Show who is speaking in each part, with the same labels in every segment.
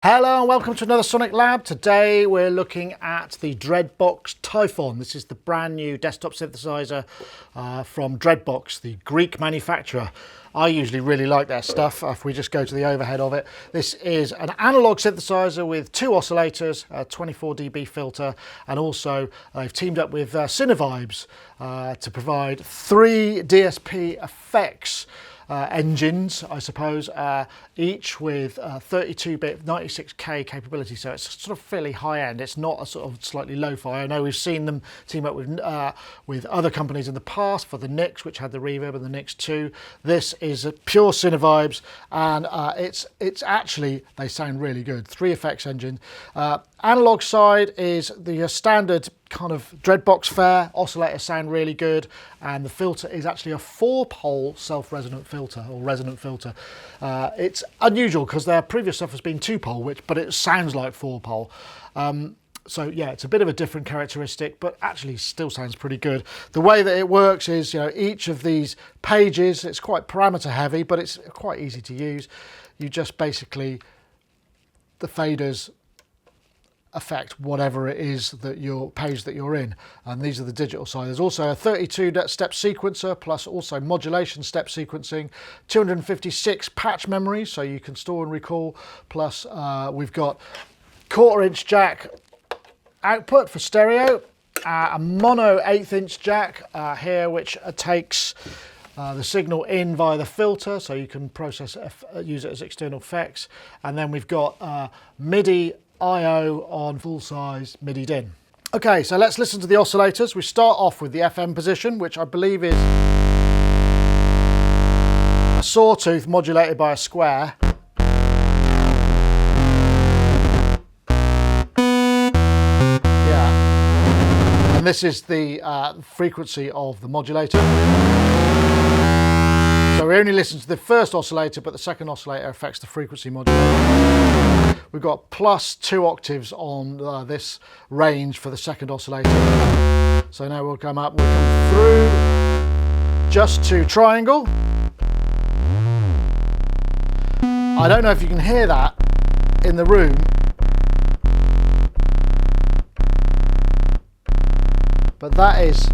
Speaker 1: Hello and welcome to another SonicLAB. Today we're looking at the Dreadbox Typhon. This is the brand new desktop synthesizer from Dreadbox, the Greek manufacturer. I usually really like their stuff. If we just go to the overhead of it, this is an analog synthesizer with two oscillators, a 24 dB filter, and also they've teamed up with Sinevibes to provide 3 DSP effects. Engines, I suppose, each with 32-bit 96K capability, so it's sort of fairly high-end. It's not a sort of slightly lo-fi. I know we've seen them team up with other companies in the past for the Nix, which had the Reverb, and the Nix 2. This is a pure Sinevibes, and it's actually, they sound really good. 3 effects engine. Analog side is the standard kind of Dreadbox fare. Oscillators sound really good, and the filter is actually a 4-pole self-resonant filter or resonant filter. It's unusual because their previous stuff has been 2-pole, but it sounds like 4-pole. So yeah, it's a bit of a different characteristic, but actually still sounds pretty good. The way that it works is, you know, each of these pages, it's quite parameter heavy, but it's quite easy to use. You just basically, the faders affect whatever it is that your page that you're in, and these are the digital side. There's also a 32-step sequencer plus also modulation step sequencing, 256 patch memory so you can store and recall, plus we've got 1/4-inch jack output for stereo, a mono 1/8-inch jack here which takes the signal in via the filter so you can use it as external effects, and then we've got MIDI I/O on full-size MIDI DIN. Okay, so let's listen to the oscillators. We start off with the FM position, which I believe is a sawtooth modulated by a square. Yeah. And this is the frequency of the modulator. So we only listen to the first oscillator, but the second oscillator affects the frequency modulator. We've got +2 octaves on this range for the second oscillator. So now we'll come through just to triangle. I don't know if you can hear that in the room. But that is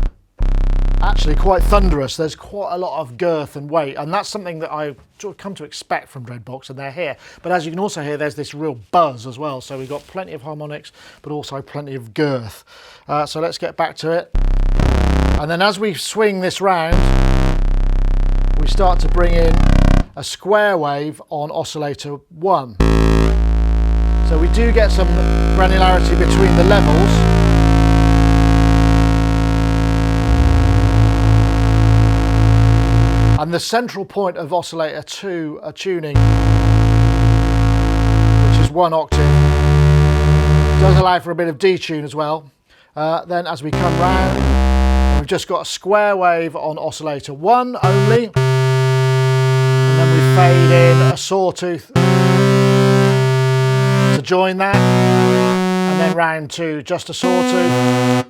Speaker 1: actually quite thunderous. There's quite a lot of girth and weight, and that's something that I've sort of come to expect from Dreadbox, and they're here. But as you can also hear, there's this real buzz as well. So we've got plenty of harmonics, but also plenty of girth. So let's get back to it. And then as we swing this round, we start to bring in a square wave on oscillator 1. So we do get some granularity between the levels. And the central point of oscillator 2 tuning, which is 1 octave, does allow for a bit of detune as well. Then as we come round, we've just got a square wave on oscillator 1 only. And then we fade in a sawtooth to join that. And then round 2, just a sawtooth.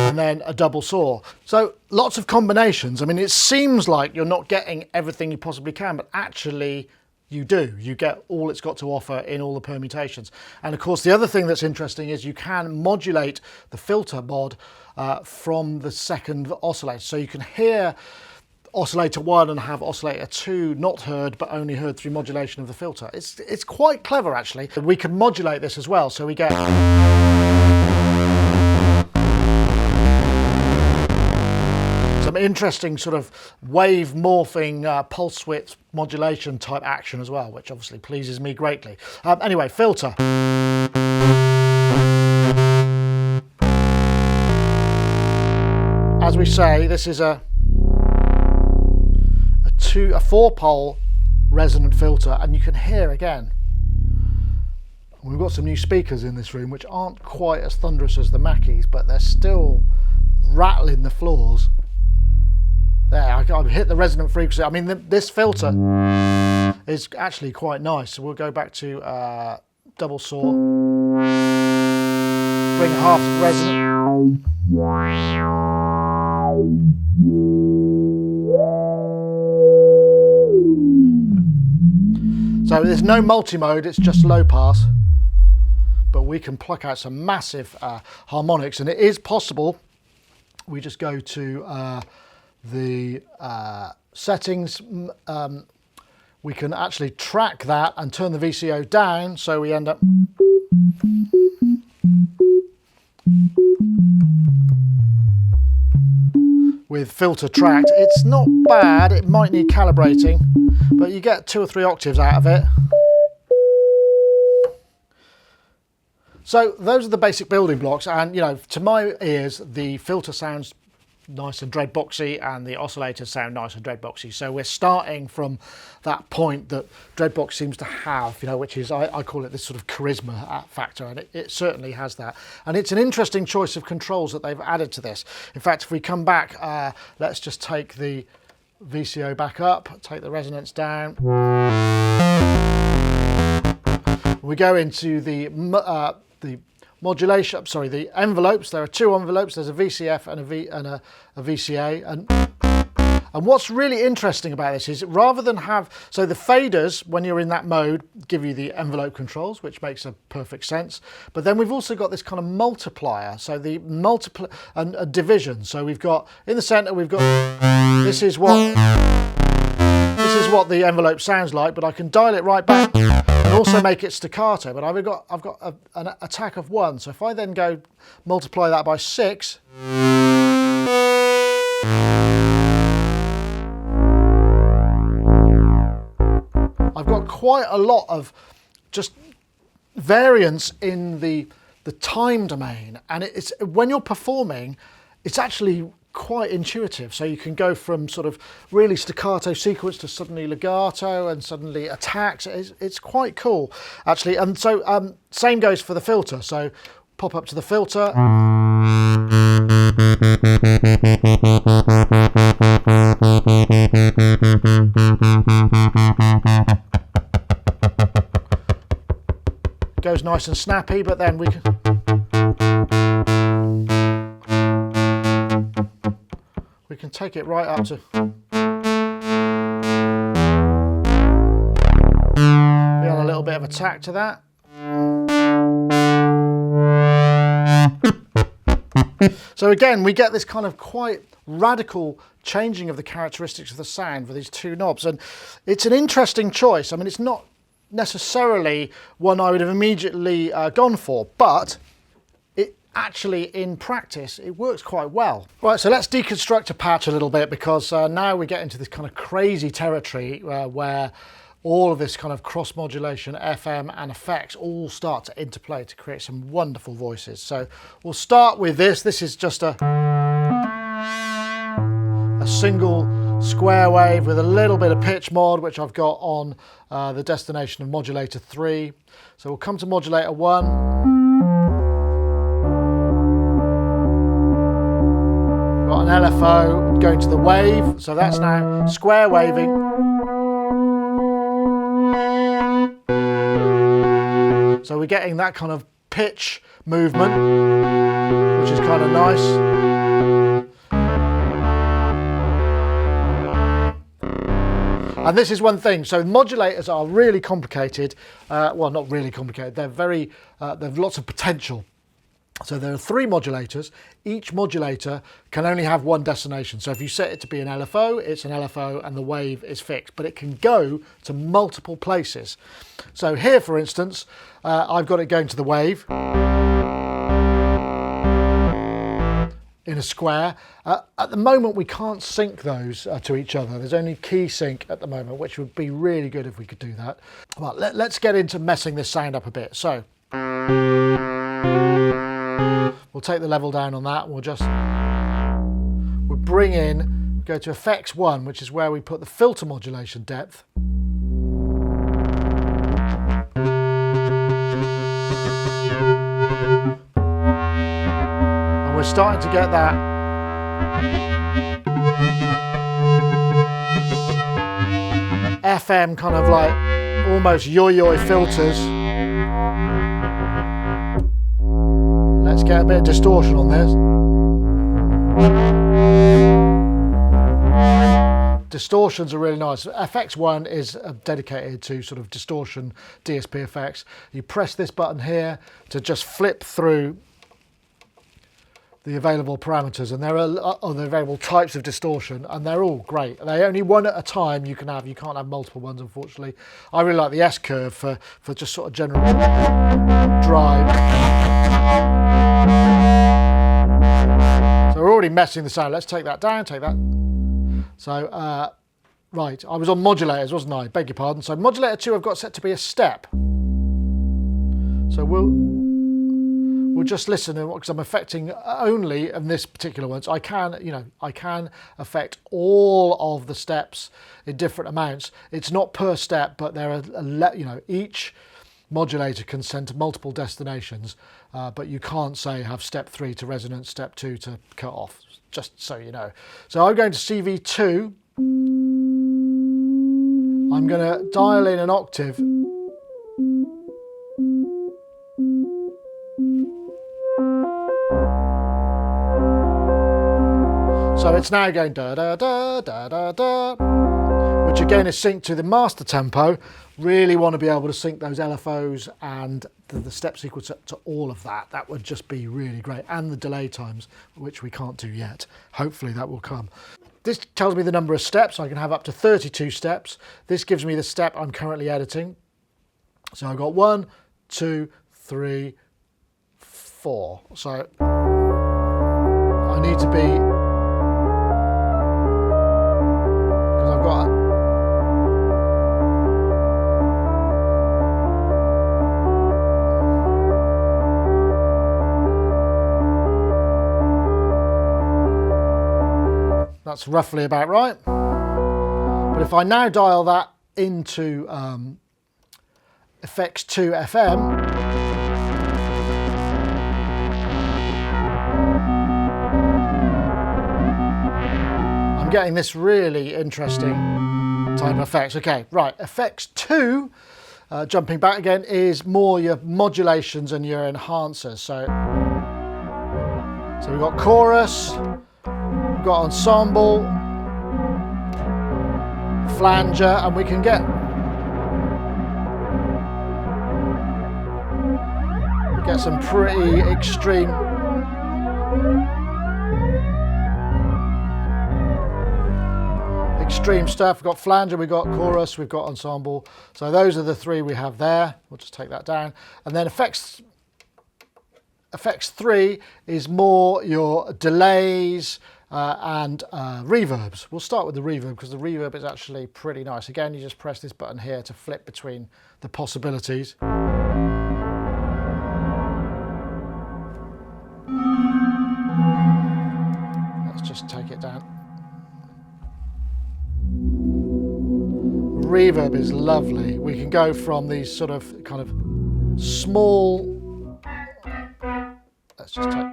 Speaker 1: And then a double saw. So lots of combinations. I mean, it seems like you're not getting everything you possibly can, but actually you do. You get all it's got to offer in all the permutations. And of course, the other thing that's interesting is you can modulate the filter mod from the second oscillator. So you can hear oscillator 1 and have oscillator 2 not heard, but only heard through modulation of the filter. It's quite clever, actually. We can modulate this as well, so we get some interesting sort of wave morphing pulse width modulation type action as well, which obviously pleases me greatly. Anyway, filter. As we say, this is a 4-pole resonant filter, and you can hear again. We've got some new speakers in this room which aren't quite as thunderous as the Mackies, but they're still rattling the floors. There, I've hit the resonant frequency. I mean, this filter is actually quite nice. So we'll go back to double saw. Bring half resonant. So there's no multi-mode, it's just low pass. But we can pluck out some massive harmonics, and it is possible. We just go to the settings. We can actually track that and turn the VCO down, so we end up with filter tracked. It's not bad, it might need calibrating, but you get 2 or 3 octaves out of it. So those are the basic building blocks, and you know, to my ears, the filter sounds nice and dreadboxy, and the oscillators sound nice and dreadboxy. So we're starting from that point that Dreadbox seems to have, you know, which is, I call it this sort of charisma factor, and it certainly has that. And it's an interesting choice of controls that they've added to this. In fact, if we come back, let's just take the VCO back up, take the resonance down. We go into the modulation, sorry, the envelopes. There are 2 envelopes. There's a VCF and a VCA. And what's really interesting about this is, rather than have, so the faders, when you're in that mode, give you the envelope controls, which makes a perfect sense. But then we've also got this kind of multiplier, so the and a division. So we've got, in the center, we've got, this is what the envelope sounds like, but I can dial it right back and also make it staccato. But I've got an attack of 1. So if I then go multiply that by 6, I've got quite a lot of just variance in the time domain, and it's, when you're performing, it's actually quite intuitive. So you can go from sort of really staccato sequence to suddenly legato and suddenly attacks. It's quite cool, actually. And so same goes for the filter. So pop up to the filter. Goes nice and snappy, but then we can take it right up to, we add a little bit of attack to that. So again, we get this kind of quite radical changing of the characteristics of the sound for these 2 knobs, and it's an interesting choice. I mean, it's not necessarily one I would have immediately gone for, but actually in practice it works quite well. Right, so let's deconstruct a patch a little bit, because now we get into this kind of crazy territory where all of this kind of cross modulation, FM and effects all start to interplay to create some wonderful voices. So we'll start with this. This is just a single square wave with a little bit of pitch mod, which I've got on the destination of modulator 3. So we'll come to modulator 1. Got an LFO going to the wave, so that's now square waving. So we're getting that kind of pitch movement, which is kind of nice. And this is one thing, so modulators are really complicated. Well, not really complicated, they're very, they have lots of potential. So there are 3 modulators. Each modulator can only have 1 destination. So if you set it to be an LFO, it's an LFO and the wave is fixed, but it can go to multiple places. So here, for instance, I've got it going to the wave in a square. At the moment, we can't sync those to each other. There's only key sync at the moment, which would be really good if we could do that. Well, let's get into messing this sound up a bit. So we'll take the level down on that. We'll bring in, go to effects 1, which is where we put the filter modulation depth. And we're starting to get that FM kind of like almost yo-yo filters. Let's get a bit of distortion on this. Distortions are really nice. FX1 is dedicated to sort of distortion DSP effects. You press this button here to just flip through the available parameters, and there are the available types of distortion, and they're all great. They're only one at a time you can have. You can't have multiple ones, unfortunately. I really like the S curve for just sort of general drive. So we're already messing the sound. Let's take that down, take that. So, right, I was on modulators, wasn't I? Beg your pardon. So modulator 2 I've got set to be a step. So we'll just listen, because I'm affecting only in this particular one. So I can affect all of the steps in different amounts. It's not per step, but there are, each modulator can send to multiple destinations, but you can't say have step 3 to resonance, step 2 to cut off, just so you know. So I'm going to CV2. I'm going to dial in an octave. So it's now going da da da da da da, which again is synced to the master tempo. Really want to be able to sync those LFOs and the step sequence to all of that. That would just be really great. And the delay times, which we can't do yet. Hopefully that will come. This tells me the number of steps. I can have up to 32 steps. This gives me the step I'm currently editing. So I've got 1, 2, 3, 4. So I need to be, because I've got that's roughly about right. But if I now dial that into effects 2 FM, I'm getting this really interesting type of effects. Okay, right, effects 2, jumping back again, is more your modulations and your enhancers. So we've got chorus, we've got ensemble, flanger, and we can get some pretty extreme stuff. We've got flanger, we've got chorus, we've got ensemble. So those are the 3 we have there. We'll just take that down. And then effects 3 is more your delays and reverbs. We'll start with the reverb, because the reverb is actually pretty nice. Again, you just press this button here to flip between the possibilities. Let's just take it down. Reverb is lovely. We can go from these sort of kind of small, let's just take,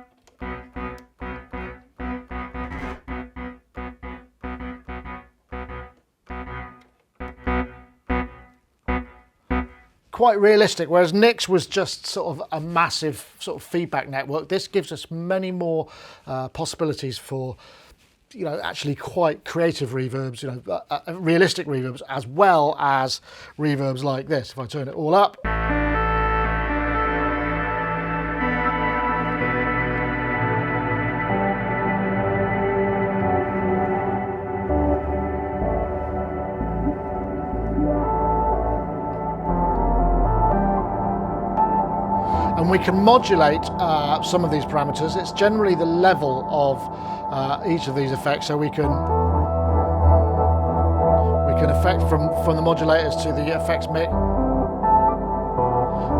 Speaker 1: quite realistic, whereas Nick's was just sort of a massive sort of feedback network. This gives us many more possibilities for, actually quite creative reverbs, realistic reverbs, as well as reverbs like this. If I turn it all up, and we can modulate some of these parameters. It's generally the level of each of these effects, so we can affect from the modulators to the effects mix.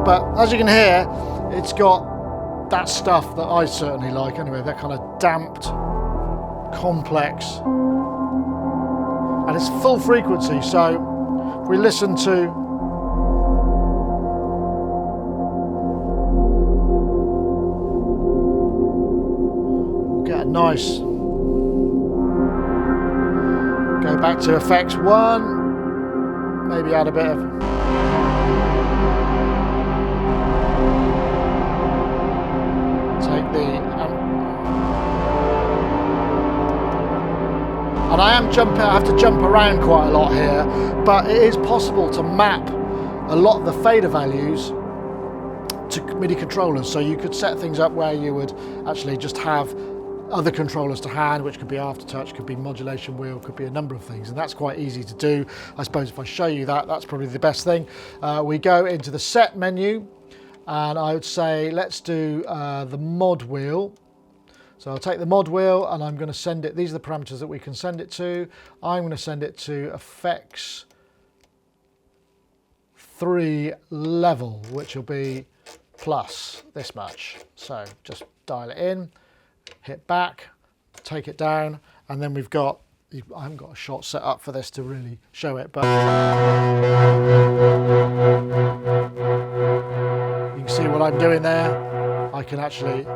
Speaker 1: But as you can hear, it's got that stuff that I certainly like anyway, that kind of damped, complex, and it's full frequency. So if we listen to, nice. Go back to effects 1, maybe add a bit of, take the, and I have to jump around quite a lot here, but it is possible to map a lot of the fader values to MIDI controllers. So you could set things up where you would actually just have other controllers to hand, which could be aftertouch, could be modulation wheel, could be a number of things, and that's quite easy to do. I suppose if I show you that, that's probably the best thing. We go into the set menu, and I would say let's do the mod wheel. So I'll take the mod wheel and I'm going to send it, these are the parameters that we can send it to. I'm going to send it to effects 3 level, which will be plus this much. So just dial it in, hit back, take it down, and then we've got, I haven't got a shot set up for this to really show it, but you can see what I'm doing there. I can actually,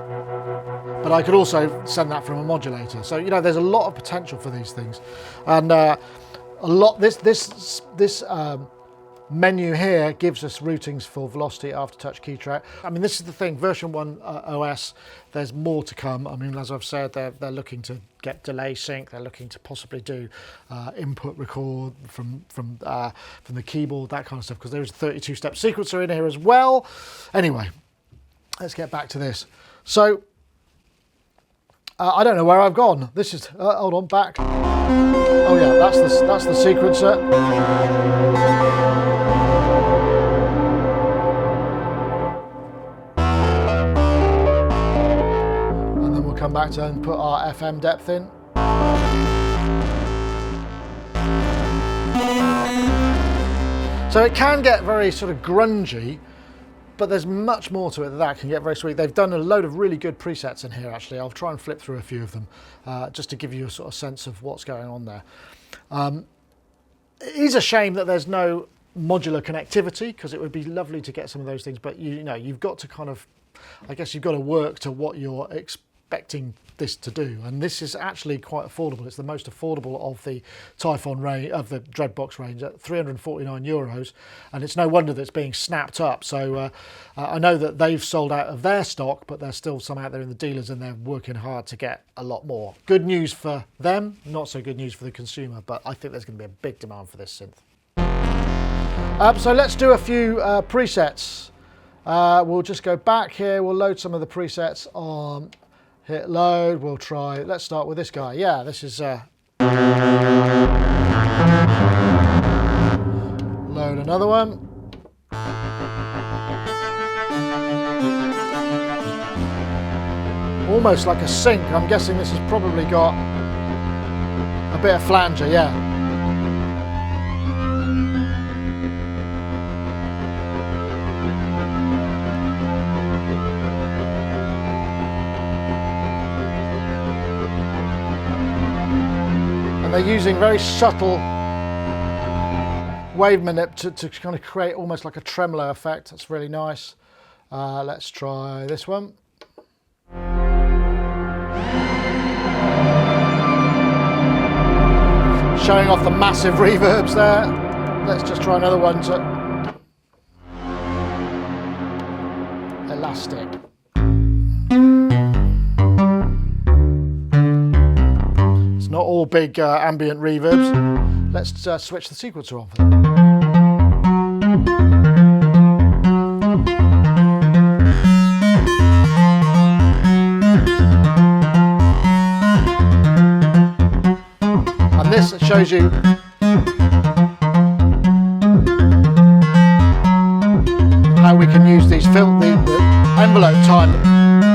Speaker 1: but I could also send that from a modulator. So, you know, there's a lot of potential for these things. And a lot, this menu here gives us routings for velocity, aftertouch, key track. I mean, this is the thing, version 1 OS, there's more to come. I mean, as I've said, they're looking to get delay sync. They're looking to possibly do input record from the keyboard, that kind of stuff, because there's a 32-step sequencer in here as well. Anyway, let's get back to this. So, I don't know where I've gone. This is, hold on, back. Oh yeah, that's the sequencer. And then we'll come back to and put our FM depth in. So it can get very sort of grungy, but there's much more to it that can get very sweet. They've done a load of really good presets in here, actually. I'll try and flip through a few of them just to give you a sort of sense of what's going on there. It is a shame that there's no modular connectivity, because it would be lovely to get some of those things, but you know, you've got to kind of, I guess you've got to work to what you're expecting this to do. And this is actually quite affordable. It's the most affordable of the Typhon range, of the Dreadbox range, at €349, and it's no wonder that it's being snapped up. So I know that they've sold out of their stock, but there's still some out there in the dealers, and they're working hard to get a lot more. Good news for them, not so good news for the consumer, but I think there's going to be a big demand for this synth. So let's do a few presets. We'll just go back here, we'll load some of the presets on. Hit load, we'll try, let's start with this guy. Yeah, this is, load another one. Almost like a sync. I'm guessing this has probably got a bit of flanger, yeah. They're using very subtle wave manip to kind of create almost like a tremolo effect. That's really nice. Let's try this one. Showing off the massive reverbs there. Let's just try another one to elastic. Not all big ambient reverbs. Let's switch the sequencer on for that. And this shows you how we can use these the envelope time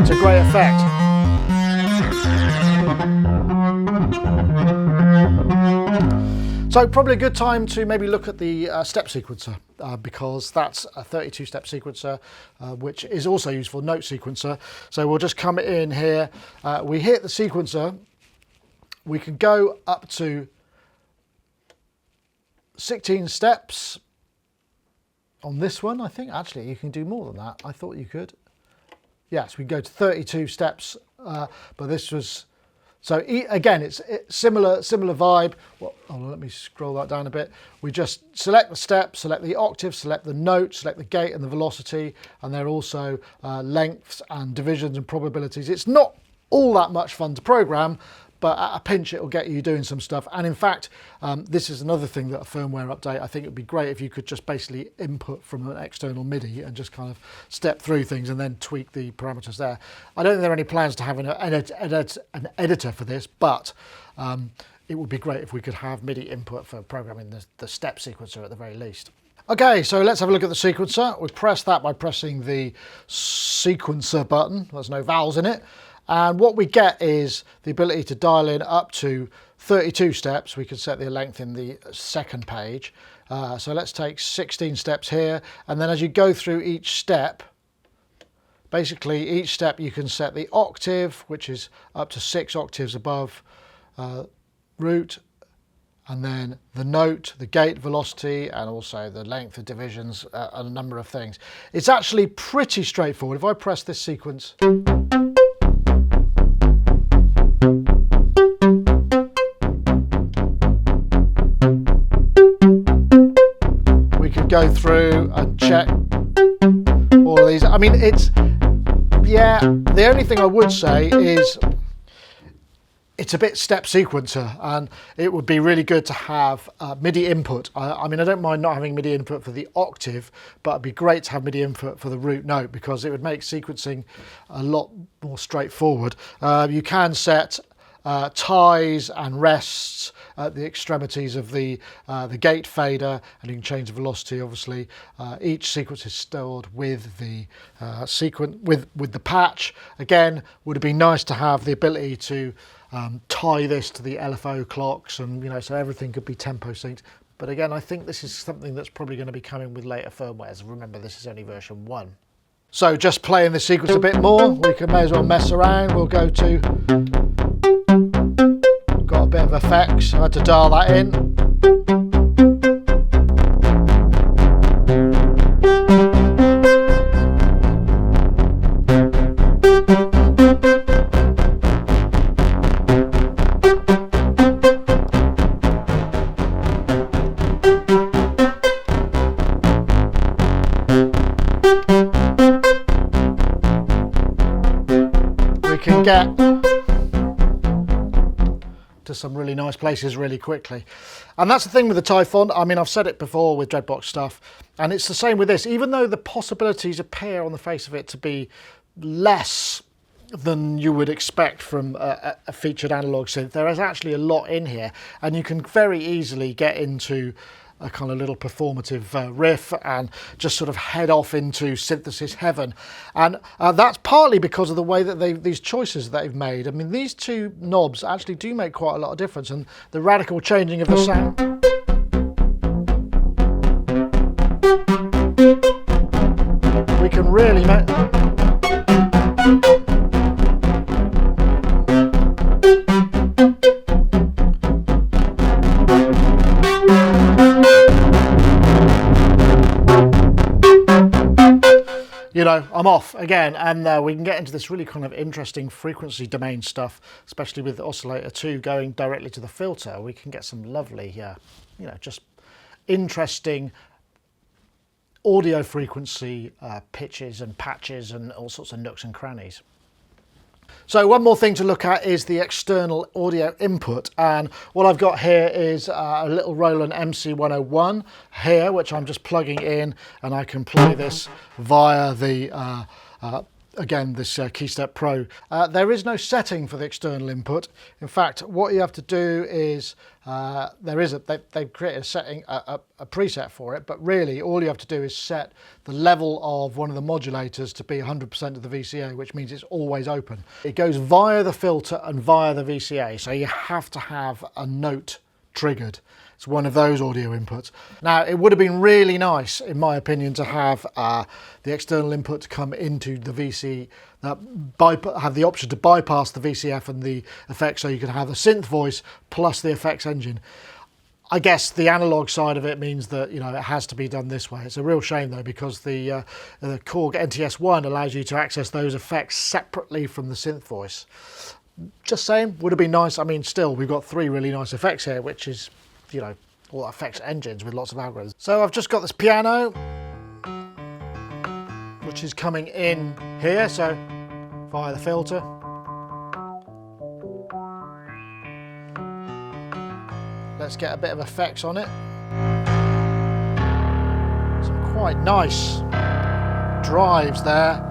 Speaker 1: to great effect. So probably a good time to maybe look at the step sequencer, because that's a 32-step sequencer, which is also used for note sequencer. So we'll just come in here, we hit the sequencer, we can go up to 16 steps on this one. I think actually you can do more than that. I thought you could. Yes, we can go to 32 steps, but this was, so again, it's similar vibe. Well, hold on, let me scroll that down a bit. We just select the step, select the octave, select the note, select the gate and the velocity, and they're also lengths and divisions and probabilities. It's not all that much fun to program, but at a pinch it'll get you doing some stuff. And in fact, this is another thing that a firmware update, I think it would be great if you could just basically input from an external MIDI and just kind of step through things and then tweak the parameters there. I don't think there are any plans to have an editor for this, but it would be great if we could have MIDI input for programming the step sequencer at the very least. Okay, so let's have a look at the sequencer. We press that by pressing the sequencer button. There's no vowels in it. And what we get is the ability to dial in up to 32 steps. We can set the length in the second page. So let's take 16 steps here. And then as you go through each step, basically each step you can set the octave, which is up to 6 octaves above root, and then the note, the gate velocity, and also the length of divisions, and a number of things. It's actually pretty straightforward. If I press this sequence, we could go through and check all of these. I mean, yeah, the only thing I would say is it's a bit step sequencer, and it would be really good to have MIDI input. I mean, I don't mind not having MIDI input for the octave, but it'd be great to have MIDI input for the root note because it would make sequencing a lot more straightforward. You can set ties and rests at the extremities of the gate fader, and you can change the velocity. Obviously, each sequence is stored with the with the patch. Again, would have been nice to have the ability to tie this to the LFO clocks, and so everything could be tempo synced. But again, I think this is something that's probably going to be coming with later firmwares. Remember, this is only version 1. So just playing the sequence a bit more, we may as well mess around. We'll go to, got a bit of effects, I had to dial that in. Can get to some really nice places really quickly. And that's the thing with the Typhon. I mean, I've said it before with Dreadbox stuff, and it's the same with this. Even though the possibilities appear on the face of it to be less than you would expect from a featured analog synth, there is actually a lot in here, and you can very easily get into a kind of little performative riff and just sort of head off into synthesis heaven. And that's partly because of the way that these choices that they've made. I mean, these two knobs actually do make quite a lot of difference, and the radical changing of the sound. We can really make... I'm off again, and we can get into this really kind of interesting frequency domain stuff, especially with Oscillator 2 going directly to the filter. We can get some lovely, just interesting audio frequency pitches and patches and all sorts of nooks and crannies. So one more thing to look at is the external audio input, and what I've got here is a little Roland MC101 here, which I'm just plugging in, and I can play this via the again, this KeyStep Pro. There is no setting for the external input. In fact, what you have to do is they've created a setting, a preset for it, but really all you have to do is set the level of one of the modulators to be 100% of the VCA, which means it's always open. It goes via the filter and via the VCA, so you have to have a note triggered. It's one of those audio inputs. Now, it would have been really nice, in my opinion, to have the external input to come into the VC, have the option to bypass the VCF and the effects, so you can have the synth voice plus the effects engine. I guess the analog side of it means that it has to be done this way. It's a real shame though, because the Korg NTS1 allows you to access those effects separately from the synth voice. Just saying, would have been nice. I mean, still, we've got 3 really nice effects here, which is all effects engines with lots of algorithms. So I've just got this piano, which is coming in here, so via the filter. let's get a bit of effects on it. Some quite nice drives there.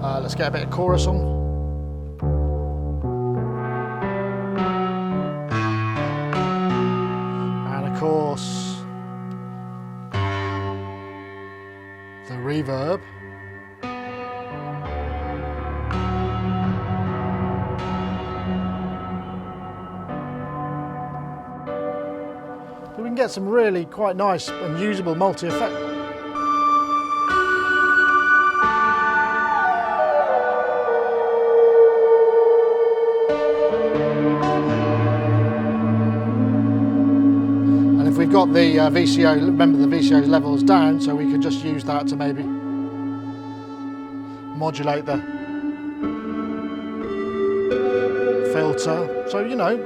Speaker 1: Let's get a bit of chorus on. And of course, the reverb. We can get some really quite nice and usable multi-effect. And if we've got the VCO, remember the VCO levels down, so we can just use that to maybe modulate the filter. So, you know,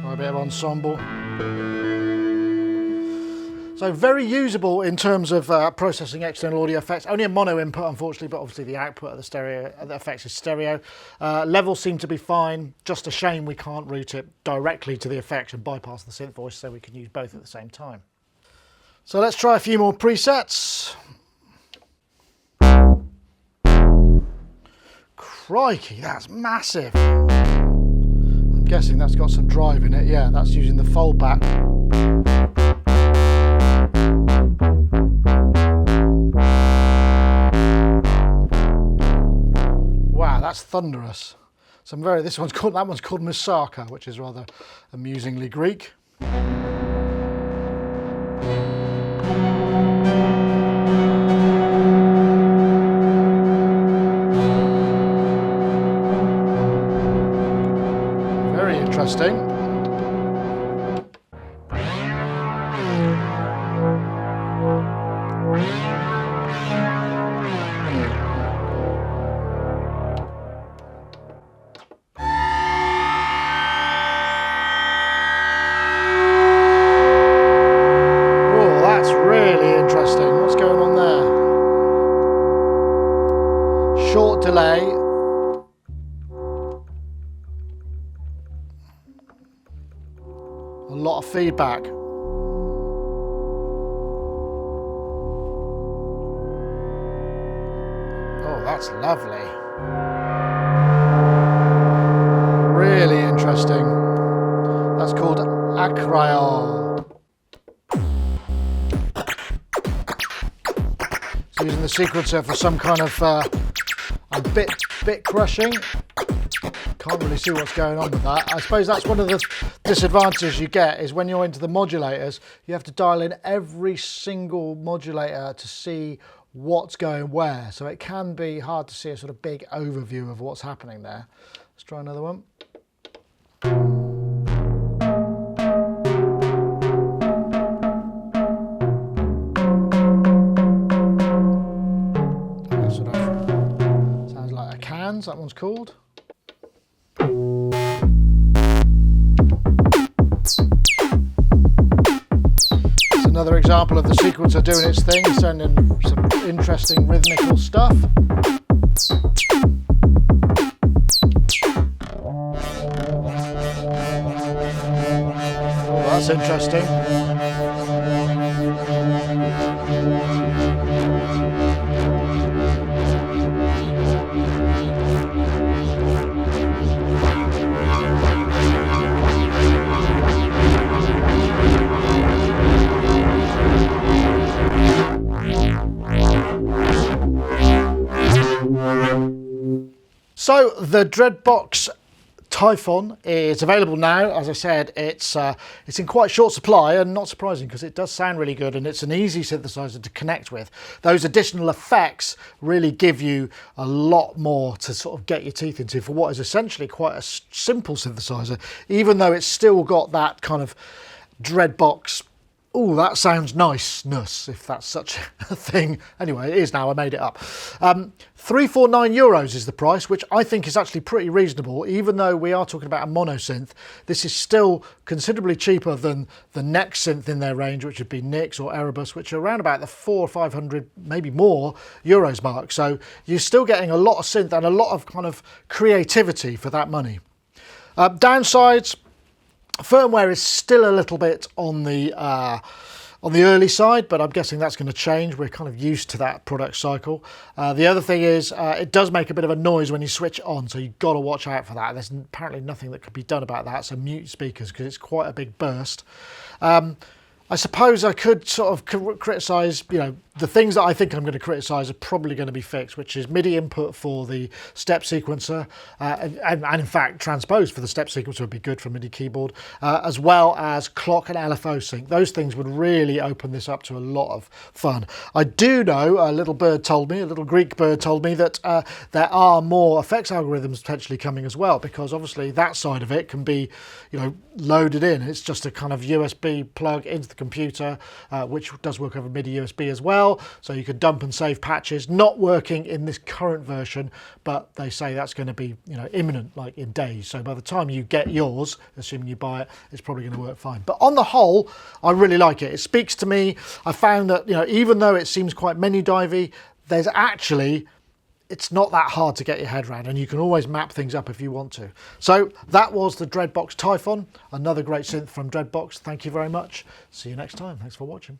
Speaker 1: try a bit of ensemble. So very usable in terms of processing external audio effects. Only a mono input, unfortunately, but obviously the output of the stereo, the effects is stereo. Levels seem to be fine. Just a shame we can't route it directly to the effects and bypass the synth voice, so we can use both at the same time. So let's try a few more presets. Crikey, that's massive. I'm guessing that's got some drive in it. Yeah, that's using the foldback. Wow, that's thunderous. Some very, that one's called Moussaka, which is rather amusingly Greek. Very interesting. What's going on there? Short delay. A lot of feedback. Oh, that's lovely. Really interesting. That's called acryol. Using the sequencer for some kind of bit crushing. Can't really see what's going on with that. I suppose that's one of the disadvantages you get, is when you're into the modulators, you have to dial in every single modulator to see what's going where. So it can be hard to see a sort of big overview of what's happening there. Let's try another one. That one's called. It's another example of the sequencer doing its thing, sending some interesting rhythmical stuff. Oh, that's interesting. So the Dreadbox Typhon is available now. As I said, it's in quite short supply, and not surprising because it does sound really good and it's an easy synthesizer to connect with. Those additional effects really give you a lot more to sort of get your teeth into for what is essentially quite a simple synthesizer, even though it's still got that kind of Dreadbox Oh, that sounds niceness, if that's such a thing. Anyway, it is now, I made it up. €349 is the price, which I think is actually pretty reasonable. Even though we are talking about a mono synth, this is still considerably cheaper than the next synth in their range, which would be Nix or Erebus, which are around about the 400 or 500, maybe more, euros mark. So you're still getting a lot of synth and a lot of kind of creativity for that money. Downsides, firmware is still a little bit on the early side, but I'm guessing that's going to change. We're kind of used to that product cycle. The other thing is it does make a bit of a noise when you switch it on, so you've got to watch out for that. There's apparently nothing that could be done about that, so mute speakers because it's quite a big burst. I suppose I could sort of criticise, you know, the things that I think I'm going to criticise are probably going to be fixed, which is MIDI input for the step sequencer, and in fact transpose for the step sequencer would be good for MIDI keyboard, as well as clock and LFO sync. Those things would really open this up to a lot of fun. I do know, a little bird told me, a little Greek bird told me that there are more effects algorithms potentially coming as well, because obviously that side of it can be, you know, loaded in. It's just a kind of USB plug into the computer, which does work over MIDI USB as well. So you could dump and save patches, not working in this current version, but they say that's going to be, you know, imminent, like in days. So by the time you get yours, assuming you buy it, it's probably going to work fine. But on the whole, I really like it. It speaks to me. I found that, you know, even though it seems quite menu-divey, there's actually, it's not that hard to get your head around, and you can always map things up if you want to. So that was the Dreadbox Typhon, another great synth from Dreadbox. Thank you very much. See you next time. Thanks for watching.